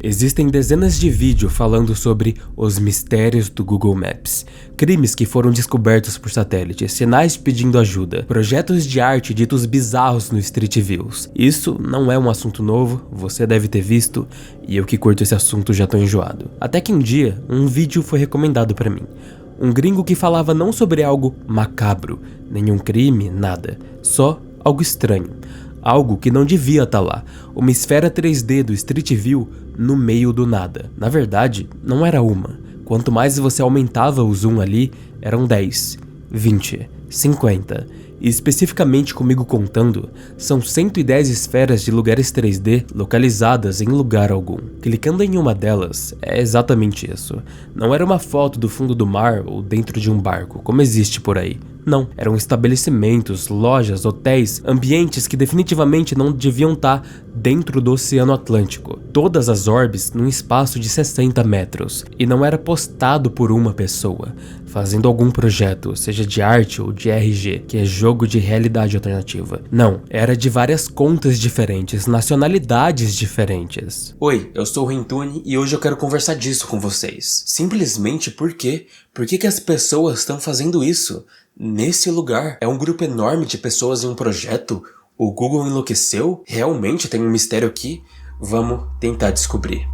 Existem dezenas de vídeos falando sobre os mistérios do Google Maps, crimes que foram descobertos por satélite, sinais pedindo ajuda, projetos de arte ditos bizarros no Street Views. Isso não é um assunto novo, você deve ter visto, e eu que curto esse assunto já tô enjoado. Até que um dia, um vídeo foi recomendado pra mim. Um gringo que falava não sobre algo macabro, nenhum crime, nada, só algo estranho. Algo que não devia estar lá, uma esfera 3D do Street View no meio do nada. Na verdade, não era uma. Quanto mais você aumentava o zoom ali, eram 10, 20, 50. E especificamente comigo contando, são 110 esferas de lugares 3D localizadas em lugar algum. Clicando em uma delas, é exatamente isso. Não era uma foto do fundo do mar ou dentro de um barco, como existe por aí. Não, eram estabelecimentos, lojas, hotéis, ambientes que definitivamente não deviam estar dentro do Oceano Atlântico. Todas as orbes num espaço de 60 metros. E não era postado por uma pessoa, fazendo algum projeto, seja de arte ou de RG, que é jogo de realidade alternativa. Não, era de várias contas diferentes, nacionalidades diferentes. Oi, eu sou o Rentune e hoje eu quero conversar disso com vocês. Simplesmente por quê? Por que as pessoas estão fazendo isso? Nesse lugar, é um grupo enorme de pessoas em um projeto? O Google enlouqueceu? Realmente tem um mistério aqui? Vamos tentar descobrir.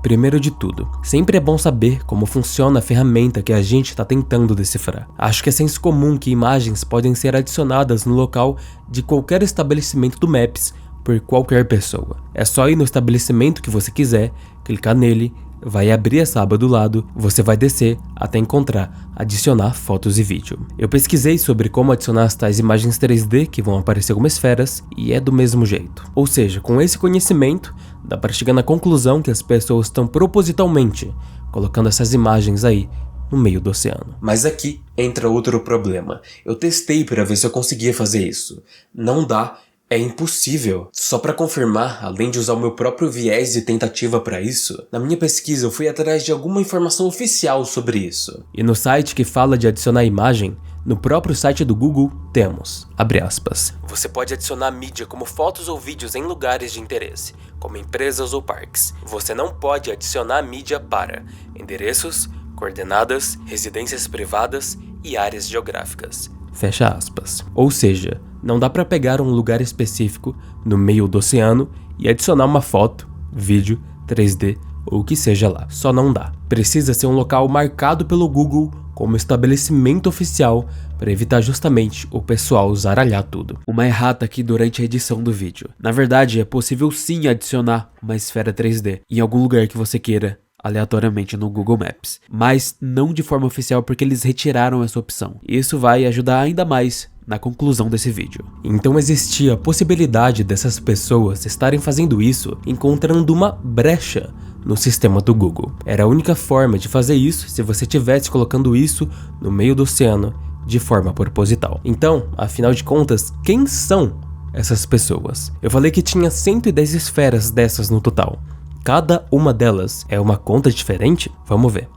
Primeiro de tudo, sempre é bom saber como funciona a ferramenta que a gente está tentando decifrar. Acho que é senso comum que imagens podem ser adicionadas no local de qualquer estabelecimento do Maps por qualquer pessoa. É só ir no estabelecimento que você quiser, clicar nele, vai abrir essa aba do lado, você vai descer até encontrar adicionar fotos e vídeo. Eu pesquisei sobre como adicionar as tais imagens 3D que vão aparecer como esferas e é do mesmo jeito. Ou seja, com esse conhecimento, dá para chegar na conclusão que as pessoas estão propositalmente colocando essas imagens aí no meio do oceano. Mas aqui entra outro problema. Eu testei para ver se eu conseguia fazer isso. Não dá. É impossível. Só para confirmar, além de usar o meu próprio viés de tentativa para isso, na minha pesquisa eu fui atrás de alguma informação oficial sobre isso. E no site que fala de adicionar imagem, no próprio site do Google temos, abre aspas, você pode adicionar mídia como fotos ou vídeos em lugares de interesse, como empresas ou parques. Você não pode adicionar mídia para endereços, coordenadas, residências privadas e áreas geográficas. Fecha aspas. Ou seja, não dá para pegar um lugar específico no meio do oceano e adicionar uma foto, vídeo, 3D ou o que seja lá. Só não dá. Precisa ser um local marcado pelo Google como estabelecimento oficial para evitar justamente o pessoal zaralhar tudo. Uma errata aqui durante a edição do vídeo. Na verdade, é possível sim adicionar uma esfera 3D em algum lugar que você queira, aleatoriamente no Google Maps, mas não de forma oficial porque eles retiraram essa opção. Isso vai ajudar ainda mais na conclusão desse vídeo. Então existia a possibilidade dessas pessoas estarem fazendo isso encontrando uma brecha no sistema do Google. Era a única forma de fazer isso se você estivesse colocando isso no meio do oceano de forma proposital. Então, afinal de contas, quem são essas pessoas? Eu falei que tinha 110 esferas dessas no total. Cada uma delas é uma conta diferente? Vamos ver.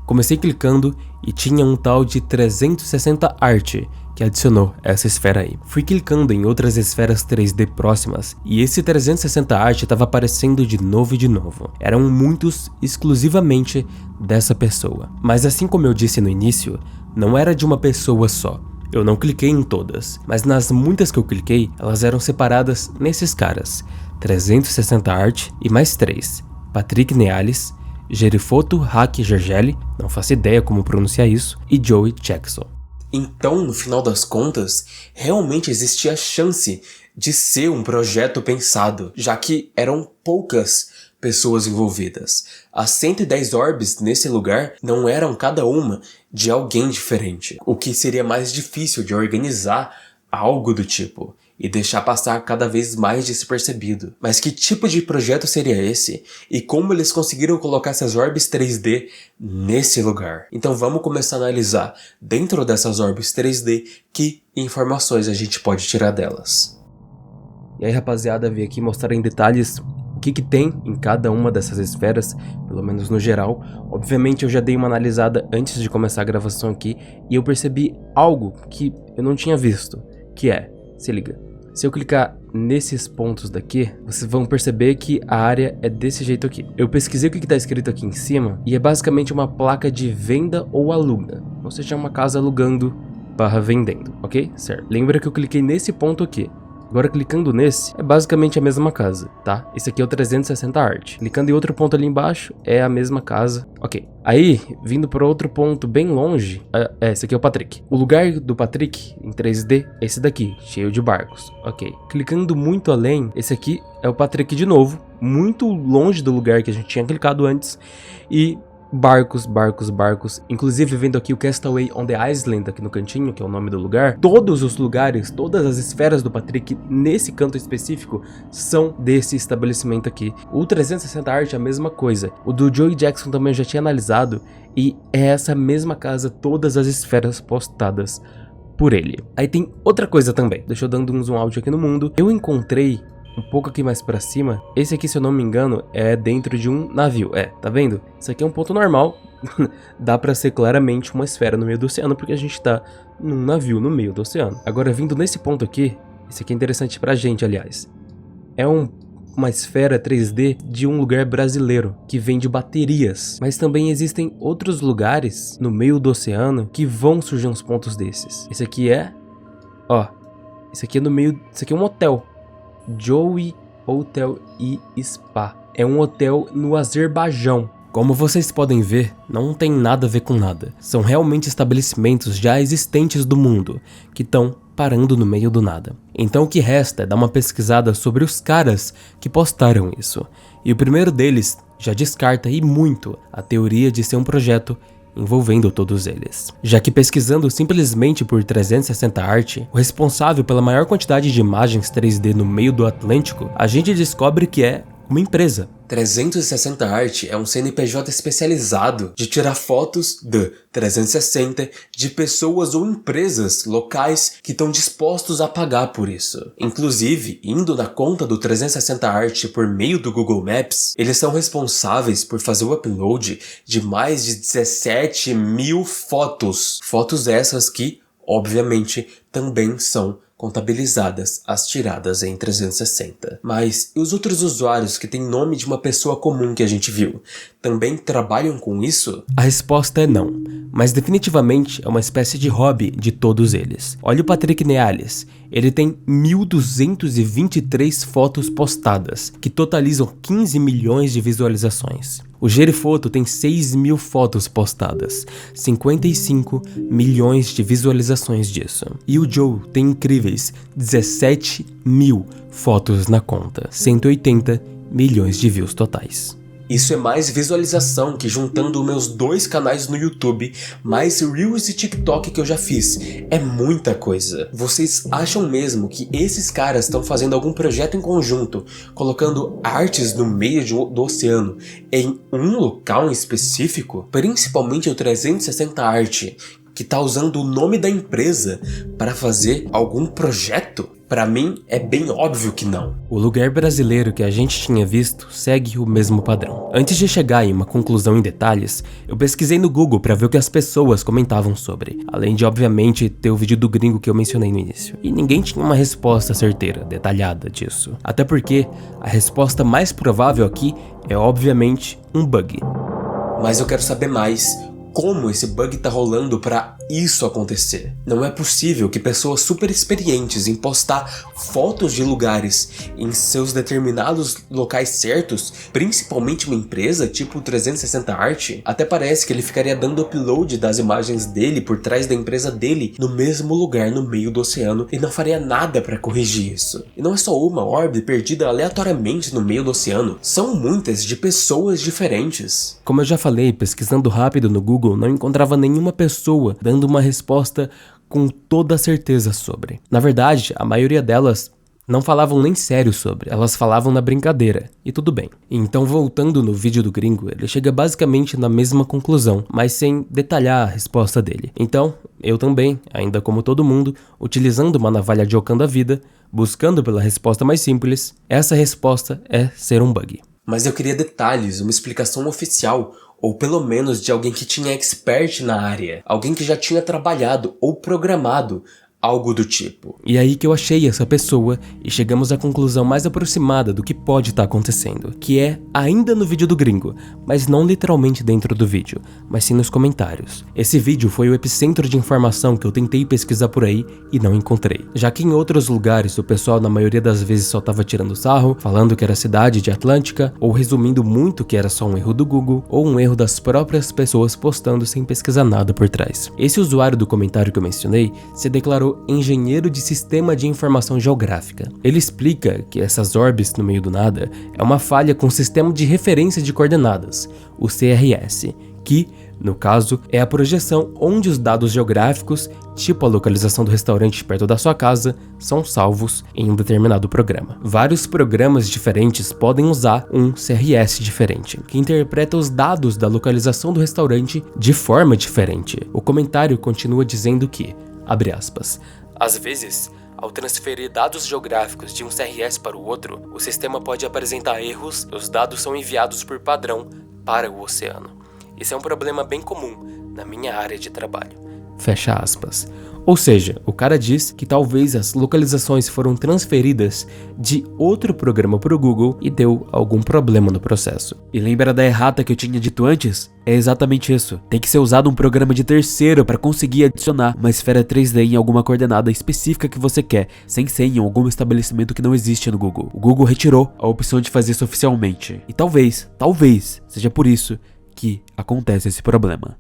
Comecei clicando e tinha um tal de 360 Art que adicionou essa esfera aí. Fui clicando em outras esferas 3D próximas e esse 360 Art estava aparecendo de novo e de novo. Eram muitos exclusivamente dessa pessoa. Mas assim como eu disse no início, não era de uma pessoa só. Eu não cliquei em todas, mas nas muitas que eu cliquei, elas eram separadas nesses caras. 360 Art e mais 3. Patrick Nealis, Gerifoto Hack Gergely, não faço ideia como pronunciar isso, e Joey Jackson. Então, no final das contas, realmente existia a chance de ser um projeto pensado, já que eram poucas pessoas envolvidas. As 110 orbes nesse lugar não eram cada uma de alguém diferente, o que seria mais difícil de organizar algo do tipo e deixar passar cada vez mais despercebido. Mas que tipo de projeto seria esse? E como eles conseguiram colocar essas orbes 3D nesse lugar? Então vamos começar a analisar, dentro dessas orbes 3D, que informações a gente pode tirar delas. E aí, rapaziada, vim aqui mostrar em detalhes o que tem em cada uma dessas esferas, pelo menos no geral. Obviamente eu já dei uma analisada antes de começar a gravação aqui e eu percebi algo que eu não tinha visto, que é, se liga, Se eu clicar nesses pontos daqui, vocês vão perceber que a área é desse jeito aqui. Eu pesquisei o que está escrito aqui em cima e é basicamente uma placa de venda ou aluga. Ou seja, uma casa alugando / vendendo, ok? Certo. Lembra que eu cliquei nesse ponto aqui. Agora clicando nesse, é basicamente a mesma casa, tá? Esse aqui é o 360 Art. Clicando em outro ponto ali embaixo, é a mesma casa, ok. Aí, vindo para outro ponto bem longe, esse aqui é o Patrick. O lugar do Patrick, em 3D, é esse daqui, cheio de barcos, ok. Clicando muito além, esse aqui é o Patrick de novo, muito longe do lugar que a gente tinha clicado antes, e barcos, barcos, barcos. Inclusive, vendo aqui o Castaway on the Island, aqui no cantinho, que é o nome do lugar. Todos os lugares, todas as esferas do Patrick, nesse canto específico, são desse estabelecimento aqui. O 360 Art é a mesma coisa. O do Joey Jackson também eu já tinha analisado. E é essa mesma casa, todas as esferas postadas por ele. Aí tem outra coisa também. Deixa eu dando um zoom out aqui no mundo. Eu encontrei um pouco aqui mais pra cima, esse aqui, se eu não me engano, é dentro de um navio. Tá vendo? Isso aqui é um ponto normal. Dá pra ser claramente uma esfera no meio do oceano, porque a gente tá num navio no meio do oceano. Agora, vindo nesse ponto aqui, esse aqui é interessante pra gente, aliás. É uma esfera 3D de um lugar brasileiro, que vende baterias. Mas também existem outros lugares no meio do oceano que vão surgir uns pontos desses. Esse aqui esse aqui é no meio, esse aqui é um hotel. Joey Hotel e Spa. É um hotel no Azerbaijão. Como vocês podem ver, não tem nada a ver com nada. São realmente estabelecimentos já existentes do mundo, que estão parando no meio do nada. Então o que resta é dar uma pesquisada sobre os caras que postaram isso. E o primeiro deles já descarta e muito a teoria de ser um projeto envolvendo todos eles. Já que pesquisando simplesmente por 360 Art, o responsável pela maior quantidade de imagens 3D no meio do Atlântico, a gente descobre que é uma empresa. 360 Art é um CNPJ especializado de tirar fotos de 360 de pessoas ou empresas locais que estão dispostos a pagar por isso. Inclusive, indo na conta do 360 Art por meio do Google Maps, eles são responsáveis por fazer o upload de mais de 17 mil fotos. Fotos essas que, obviamente, também são contabilizadas as tiradas em 360. Mas e os outros usuários que têm nome de uma pessoa comum que a gente viu? Também trabalham com isso? A resposta é não, mas definitivamente é uma espécie de hobby de todos eles. Olha o Patrick Neales, ele tem 1.223 fotos postadas, que totalizam 15 milhões de visualizações. O Gerifoto tem 6.000 fotos postadas, 55 milhões de visualizações disso. E o Joe tem incríveis 17 mil fotos na conta, 180 milhões de views totais. Isso é mais visualização que juntando meus 2 canais no YouTube, mais Reels e TikTok que eu já fiz. É muita coisa. Vocês acham mesmo que esses caras estão fazendo algum projeto em conjunto, colocando artes no meio do oceano em um local em específico? Principalmente o 360 Art, que tá usando o nome da empresa para fazer algum projeto? Pra mim, é bem óbvio que não. O lugar brasileiro que a gente tinha visto segue o mesmo padrão. Antes de chegar em uma conclusão em detalhes, eu pesquisei no Google para ver o que as pessoas comentavam sobre, além de, obviamente, ter o vídeo do gringo que eu mencionei no início. E ninguém tinha uma resposta certeira, detalhada disso. Até porque a resposta mais provável aqui é, obviamente, um bug. Mas eu quero saber mais. Como esse bug tá rolando para isso acontecer? Não é possível que pessoas super experientes em postar fotos de lugares em seus determinados locais certos, principalmente uma empresa tipo 360 Art, até parece que ele ficaria dando upload das imagens dele por trás da empresa dele no mesmo lugar no meio do oceano e não faria nada para corrigir isso. E não é só uma orb perdida aleatoriamente no meio do oceano, são muitas de pessoas diferentes. Como eu já falei, pesquisando rápido no Google, não encontrava nenhuma pessoa dando uma resposta com toda certeza sobre. Na verdade, a maioria delas não falavam nem sério sobre, elas falavam na brincadeira, e tudo bem. Então, voltando no vídeo do gringo, ele chega basicamente na mesma conclusão, mas sem detalhar a resposta dele. Então, eu também, ainda como todo mundo, utilizando uma navalha de Ocã da vida, buscando pela resposta mais simples, essa resposta é ser um bug. Mas eu queria detalhes, uma explicação oficial, ou pelo menos de alguém que tinha expert na área, alguém que já tinha trabalhado ou programado algo do tipo. E aí que eu achei essa pessoa e chegamos à conclusão mais aproximada do que pode estar acontecendo, que é ainda no vídeo do gringo, mas não literalmente dentro do vídeo, mas sim nos comentários. Esse vídeo foi o epicentro de informação que eu tentei pesquisar por aí e não encontrei, já que em outros lugares o pessoal na maioria das vezes só tava tirando sarro, falando que era a cidade de Atlântica, ou resumindo muito que era só um erro do Google, ou um erro das próprias pessoas postando sem pesquisar nada por trás. Esse usuário do comentário que eu mencionei se declarou engenheiro de sistema de informação geográfica. Ele explica que essas orbes no meio do nada é uma falha com o sistema de referência de coordenadas, o CRS, que, no caso, é a projeção onde os dados geográficos, tipo a localização do restaurante perto da sua casa, são salvos em um determinado programa. Vários programas diferentes podem usar um CRS diferente, que interpreta os dados da localização do restaurante de forma diferente. O comentário continua dizendo que, abre aspas, às vezes, ao transferir dados geográficos de um CRS para o outro, o sistema pode apresentar erros e os dados são enviados por padrão para o oceano. Isso é um problema bem comum na minha área de trabalho. Fecha aspas. Ou seja, o cara diz que talvez as localizações foram transferidas de outro programa para o Google e deu algum problema no processo. E lembra da errata que eu tinha dito antes? É exatamente isso. Tem que ser usado um programa de terceiro para conseguir adicionar uma esfera 3D em alguma coordenada específica que você quer, sem ser em algum estabelecimento que não existe no Google. O Google retirou a opção de fazer isso oficialmente. E talvez seja por isso que acontece esse problema.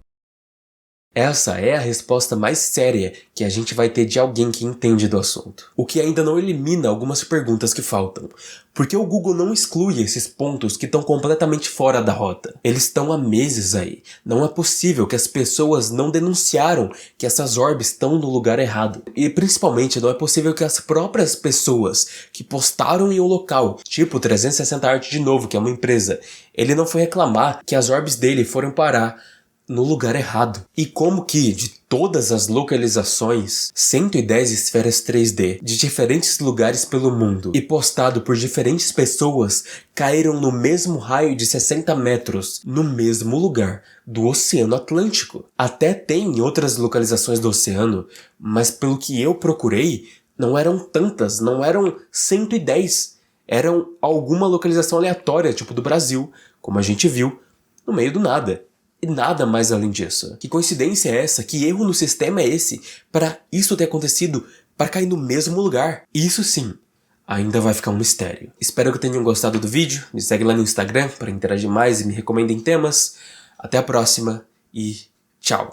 Essa é a resposta mais séria que a gente vai ter de alguém que entende do assunto. O que ainda não elimina algumas perguntas que faltam. Porque o Google não exclui esses pontos que estão completamente fora da rota. Eles estão há meses aí. Não é possível que as pessoas não denunciaram que essas orbes estão no lugar errado. E principalmente não é possível que as próprias pessoas que postaram em um local, tipo 360 Art de novo, que é uma empresa, ele não foi reclamar que as orbes dele foram parar no lugar errado. E como que, de todas as localizações, 110 esferas 3D de diferentes lugares pelo mundo e postado por diferentes pessoas caíram no mesmo raio de 60 metros, no mesmo lugar do Oceano Atlântico. Até tem outras localizações do oceano, mas pelo que eu procurei, não eram tantas, não eram 110. Eram alguma localização aleatória, tipo do Brasil, como a gente viu, no meio do nada. E nada mais além disso. Que coincidência é essa? Que erro no sistema é esse para isso ter acontecido, para cair no mesmo lugar? Isso sim, ainda vai ficar um mistério. Espero que tenham gostado do vídeo. Me segue lá no Instagram para interagir mais e me recomendem temas. Até a próxima e tchau!